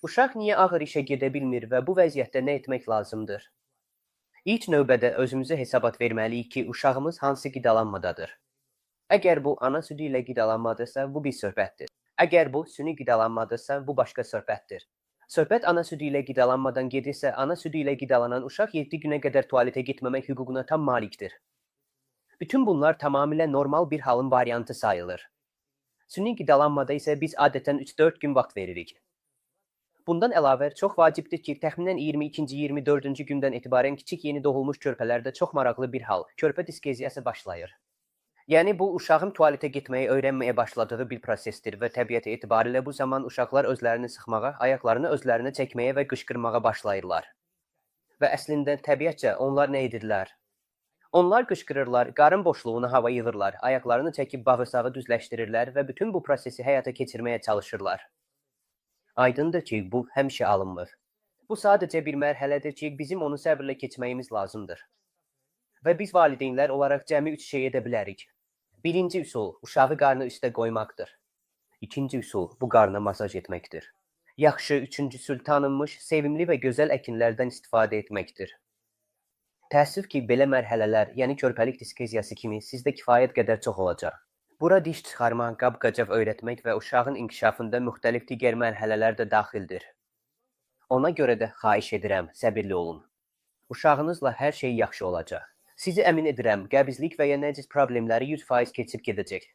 Uşaq niyə ağır işə gedə bilmir və bu vəziyyətdə nə etmək lazımdır? İlk növbədə özümüzə hesabat verməliyik ki, uşağımız hansı qidalanmadadır. Əgər bu ana südü ilə qidalanmadırsa, bu bir söhbətdir. Əgər bu süni qidalanmadırsa, bu başqa söhbətdir. Söhbət ana südü ilə qidalanmadan gedirsə, ana südü ilə qidalanan uşaq 7 günə qədər tualetə getməmək hüququna tam malikdir. Bütün bunlar tamamilə normal bir halın variantı sayılır. Süni qidalanmada isə biz adətən 3-4 gün vaxt veririk. Bundan əlavə çox vacibdir ki, təxminən 22-ci, 24-cü gündən etibarən kiçik yeni doğulmuş körpələrdə çox maraqlı bir hal, körpə diskeziyası başlayır. Yəni bu uşağın tualetə getməyi öyrənməyə başladığı bir prosesdir və təbiət etibarilə bu zaman uşaqlar özlərini sıxmağa, ayaqlarını özlərinə çəkməyə və qışqırmağa başlayırlar. Və əslində təbiətcə onlar nə edirlər? Onlar qışqırırlar, qarın boşluğuna hava yığırlar, ayaqlarını çəkib bağırsağı düzləşdirirlər və bütün bu prosesi həyata keçirməyə çalışırlar. Aydındır ki, bu həmişə alınmır. Bu sadəcə bir mərhələdir ki, bizim onu səbirlə keçməyimiz lazımdır. Və biz valideynlər olaraq cəmi 3 şey edə bilərik. Birinci üsul, uşağı qarnı üstə qoymaqdır. İkinci üsul, bu qarna masaj etməkdir. Yaxşı, üçüncüsü tanınmış, sevimli və gözəl əkinlərdən istifadə etməkdir. Təəssüf ki, belə mərhələlər, yəni körpəlik diskeziyası kimi sizdə kifayət qədər çox olacaq. Bura diş çıxarmaq, qab-qacaq öyrətmək və uşağın inkişafında müxtəlif digər mərhələlər də daxildir. Ona görə də xahiş edirəm, səbirli olun. Uşağınızla hər şey yaxşı olacaq. Sizi əmin edirəm, qəbizlik və ya nəcis problemləri 100% keçib gedəcək.